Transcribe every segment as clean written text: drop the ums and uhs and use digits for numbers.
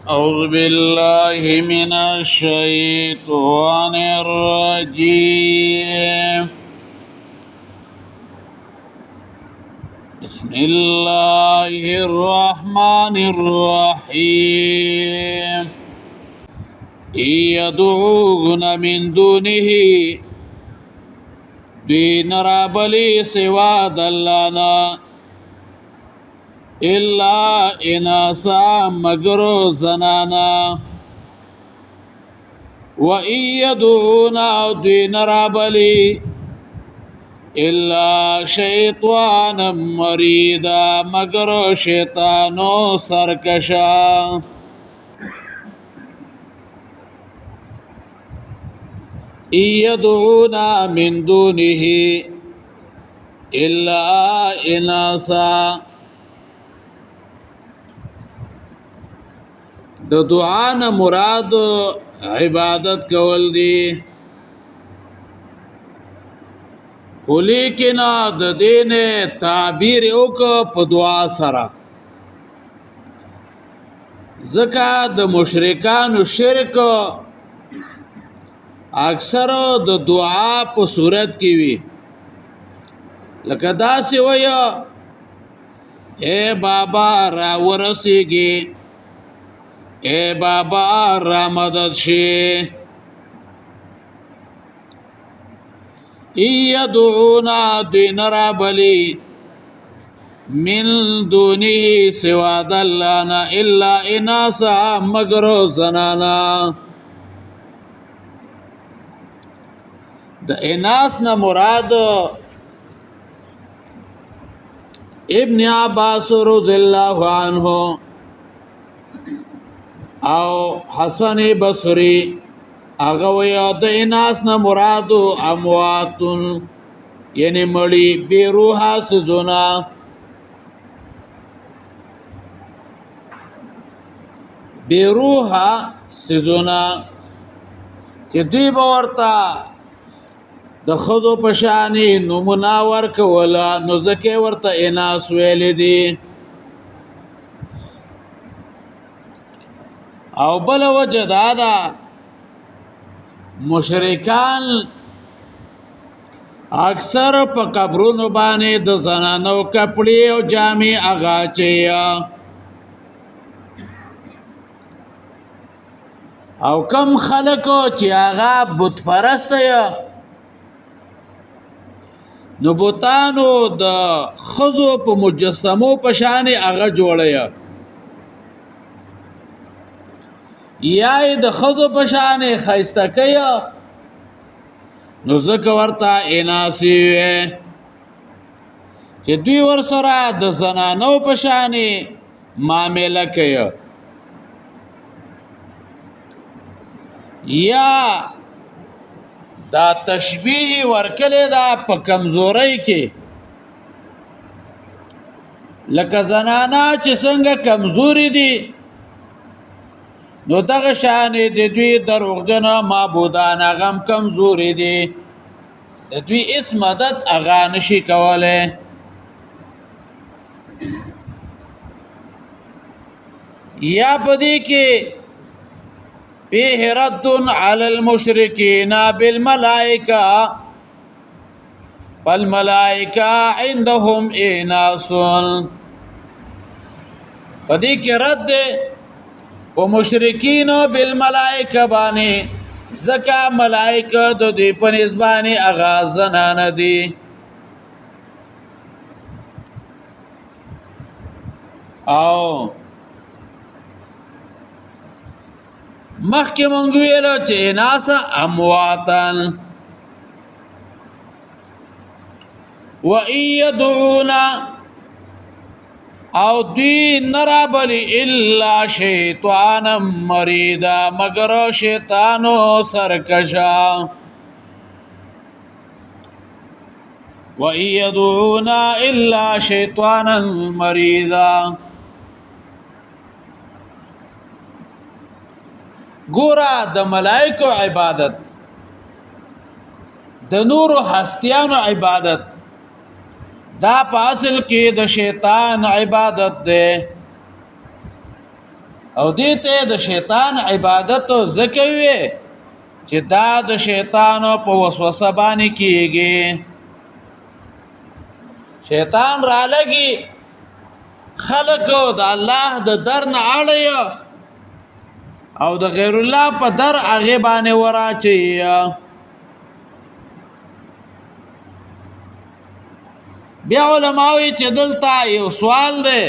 أعوذ بالله من الشيطان الرجيم. بسم الله الرحمن الرحيم. إن يدعون من دونه دين رابلي سوى دلانا إلا إناسا مگر زنانا وإن يدعون دين رابلي إلا شيطانا مريدا مگر شيطانو سرکشا. إن يدعون من دونه إلا إناسا. د دعا نه مراد عبادت کول دي، خو لیکن د دین تعبیر وک په دعا سره، ځکه د مشرکانو شرک اکثر د دعا په صورت کې وي، لکه داسې وایي اے بابا را ورسیږي، اے بابا را مدد شي. يدعون دين رابلي من دونه سوى دلانا إلا إناسا مگر زنانا. د اناس نه مراد ابن عباس رضی الله عنه او حسن بصری هغه ویا د اناس نه مراد اموات یعنی مړی بے روحه سزونا. بے روحه سزونا چې دوی ورته د خذو پشانی نمونه ورکولا، نو ځکه ورته اناس ویل دي. او بل وجه دادا مشرکان اکثر په قبرونو باندې د زنانو کپڑے او جامې اغاچي، او کم خلکو چې هغه بت پرست یا نو بوتانو د خزو په مجسمو په شان هغه جوړیا، یا د خزو په شان خيسته کیا، نو ځکه ورته اناسی وي چې دوی ور سره د زنانو په شان معامله کوي. یا دا تشبیه ورکړی دا په کمزورۍ کې، لکه زنانا چې څنګه کمزوري دي، نو دغه شان د دوی دروغجن معبودان غم کمزوري دي، د دوی اس مدد اغا نشي کوله. یا بدی کې فيه رد على المشركين بالملائكة فالملائكة عندهم إناس. بدی کې رد و مشرکین بالملائکه باندې، زکا ملائکه د دې په نسبانه اغازنان دي. او مخکې مونږ ویلو چې ناس امواتن و يدعون او دی نرابلی الا شیطانا مریدا مگر شیطانو سرکشا. و يدعون الا شیطانا مریدا. ګورا د ملائکو عبادت، د نور هستیانو عبادت، دا په اصل کې د شیطان عبادت ده. او دې ته د شیطان عبادت زکوي چې دا د شیطان په وسوسه باندې کیږي شیطان را لګي خلقو د الله د در نه اړیا او د غیر الله په در هغه باندې وراچي بیا علماوی چې دلته یو سوال دی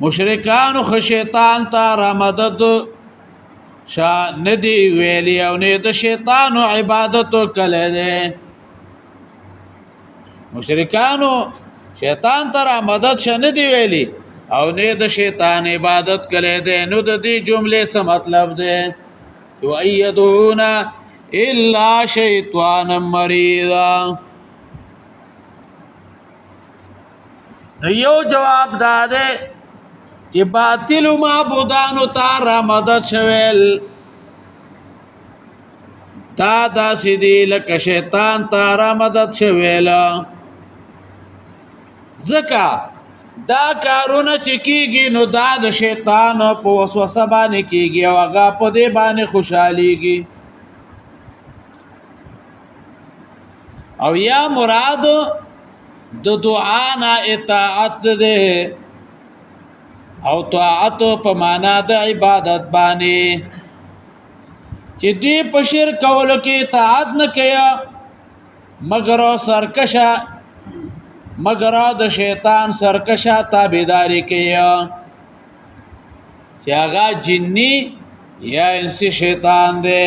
مشرکانو خو شیطان ته را مدد شا ندی ویلی او نه د شیطانو عبادتو کله دی مشرکانو شیطان ته را مدد شا ندی ویلی او نه د شیطان عبادت کله دی نو د دې جملې څه مطلب دی چې وَأَيَّدُونَ إِلَّا شَيْطَانًا مَرِيدًا نو یو جواب داده چې باطل معبودانو ته را مدد شویل دا داسې دی لکه شیطان ته را مدد شویل ځکه دا کارونه چې کیږي نو دا د شیطان په وسوسه باندې کیږي او هغه په دې باندې خوشحاليږي او یا مراد د دعا نه اطاعت ده او طاعت په معنا د عبادت باندې چې دې په شرک کول کې اطاعت نه کیا مگر سرکشا مگر د شیطان سرکشا تابعداري کیا چې هغه جنني یا انسي شیطان ده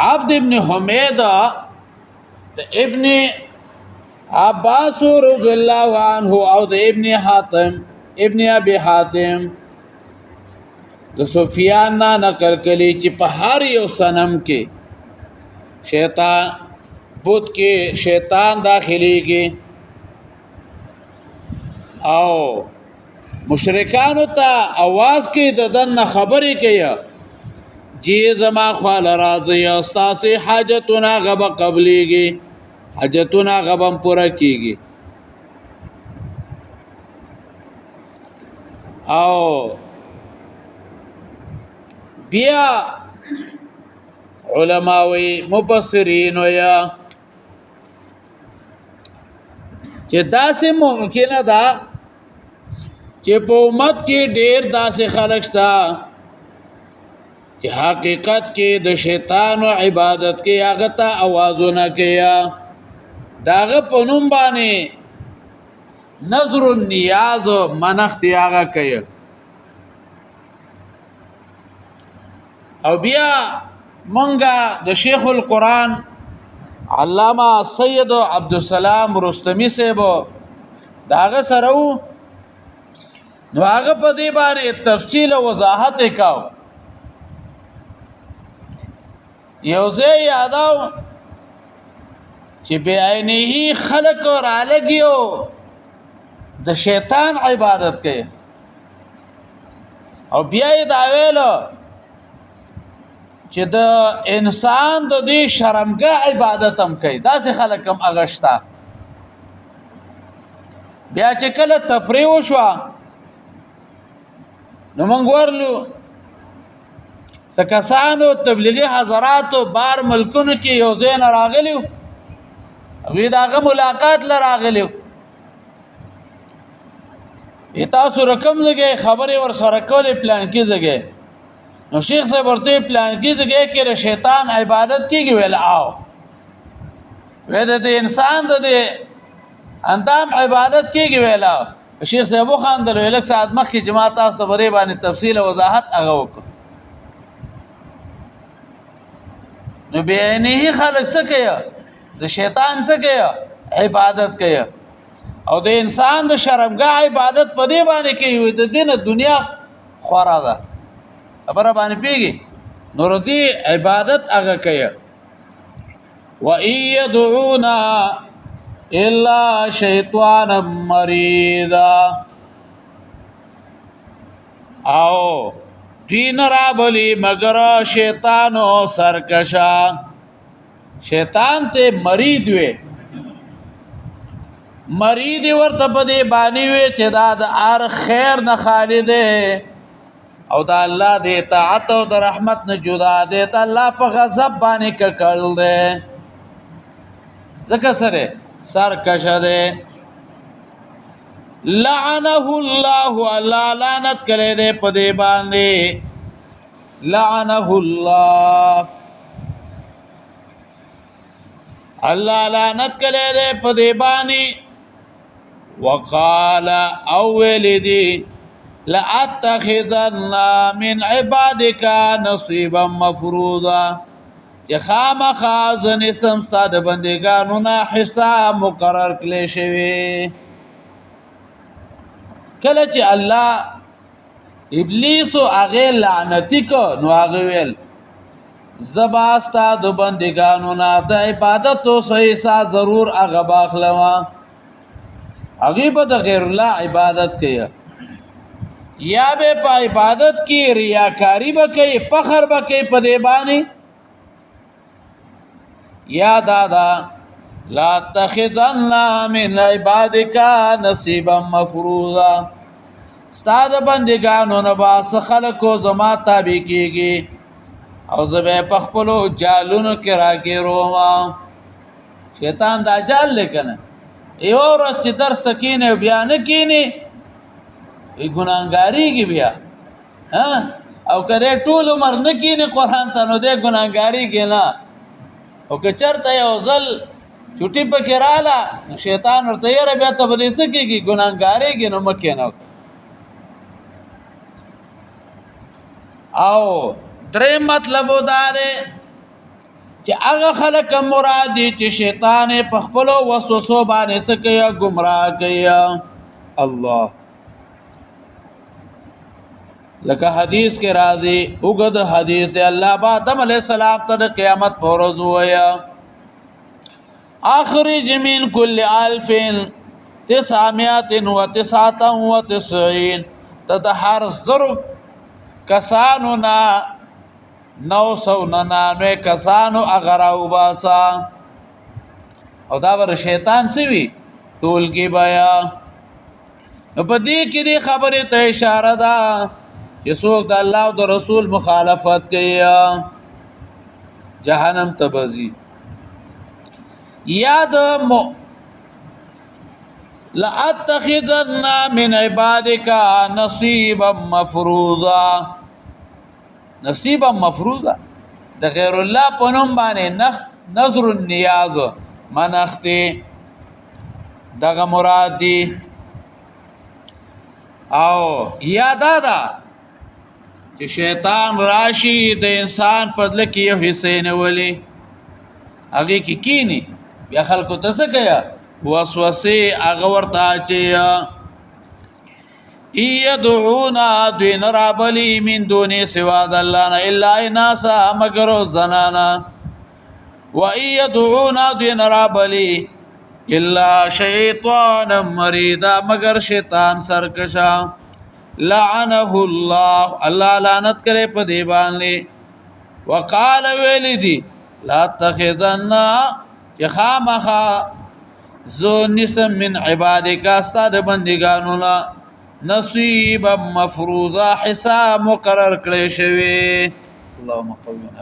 عبد ابن حمید ابن عباس رضی الله عنه او د ابن حاتم ابن ابي حاتم د سفیان نه نقل کړي چې په هر یو صنم کې شیطان بت کې شیطان داخليږي او مشرکانو ته आवाज کې د دنه خبرې کوي جی زما خال راضی استاسی حاجتنا غب قبلیږي حاجتنا غبم پورا کیږي او بیا علماوی مفسرین یا چې داسې ممکنه ده چې په امت کې ډېر داسې خلک شته چې حقیقت کې د شیطان او عبادت کې هغه ته आवाजونه کیا داغه پنوم باندې نظر النیاز منخت هغه کوي او بیا مونږه د شیخ القرآن علامه سید عبدالسلام رستمی صاحب داغه سره نو هغه په دې باندې تفصیل او وضاحت وکاو یوزه یاداو چې بعینه خلق را لګیو د شیطان عبادت کوي او بیا یې دا ویلو چې د انسان د دې شرمګه عبادت هم کوي داسې خلک هم اغشتا بیا چې کله تفریح وشو نو موږ ورلو سکسانو تبلیغی حضراتو بار ملکونو کې یو ځای نه راغلیو وی داغه ملاقات لراغلیو تاسو رقم لګي خبره ور سره کولې پلان کې زګي نو شیخ صاحب ورته پلان کې زګي کې شیطان عبادت کیږي ویل آو وې د انسان د اندام عبادت کیږي ویل آو شیخ صاحب خان در ویل ساعت مخ کې جماعت تاسو بری باندې تفصیل او وضاحت هغه وکړه نو بیانې خلق سکه د شیطان سکه عبادت کوي او د انسان د شرمګاه عبادت په دې باندې کوي د دینه دنیا خورا ده خبره باندې پیږي نور دې عبادت هغه کوي و ايدعونا الا شیطانا مریدا او دین را بلی مگر شیطان او سرکشا شیطان ته مرید وي مرید ورته په دې باندې وي چې دا د هر خیر نه خالی دی او د الله د اطاعت او د رحمت نه جدا دی ته الله په غضب باندې ککړ دی ځکه سره سرکشه دی لعنه الله الله لعنت کړی دی په دې باندې لعنه الله الله لعنت کړی دی په دې باندې وقال اولدي لاتخذن من عبادك نصيبا مفروضا چې خامخا زنسم ستاد بندگانو نه حساب مقرر کړی شوی کله چې الله ابلیس او هغه لعنتی کو نو هغه ویل زباستا د بندگانو نه د عبادت او صحیح ضرور هغه باخلوا هغه به د غیر الله عبادت کوي یا به په عبادت کې ریاکاری به کوي فخر به کوي په دی باندې یا دادا لا تخذن من عبادك نصيبا مفروضا استاد بندگانو نه باس خلکو زما تابع کیږي او زبې پخپلو جالونو کې راګیرو شیطان دا جال لیکنه یو ورځ چې درس تکینه بیان کینی ای ګناګاری کی بیا او کله ټول عمر نه کینی قران ته نو دې ګناګاری کی نه او که چرته یو ځل چټي پکې رااله شیطان ورته یې بیا ته بده سکی کی ګناګاری کی نو مکه نه او درې مطلب وداره چې هغه خلک مراد دي چې شیطان په خپل وسوسو باندې سکه گمراه کوي الله لکه حدیث کې راځي وګد حدیث ته الله با آدم علیہ السلام ته قیامت پر ورځ ویا اخرج من كل 1999 تدحر زر کسانو نا 999 کسانو اغراو باسا او دا ور شیطان سوي ټول کې بیا په دې کې دې خبره ته اشاره ده چې څوک د الله او د رسول مخالفت کوي جهنم تبزي یاد لاتخذن من عبادك نصيبا مفروضا نصیبا مفروضه د غیر الله په نوم باندې نظر النیاز منخته دغه مراد دی او یادا دا چې شیطان راشي د انسان په دل کې یو حصے نه ولي هغه کې کینی بیا خلکو ته څه کوي وسوسه هغه ورته چې يدعونا دين رابلي من دون سوى الله الا اناسا مگر زنانا ويدعونا دين رابلي الا شيطانا مريدا مگر شیطان سرکشا لعنه الله الله لعنت کرے په دی باندې وقال ولدي لا تخذنا خامخا ذو نسم من عبادك استاد بندگانو لا نصیب مفروضه حساب مقرر کړی شوی اللهم قونا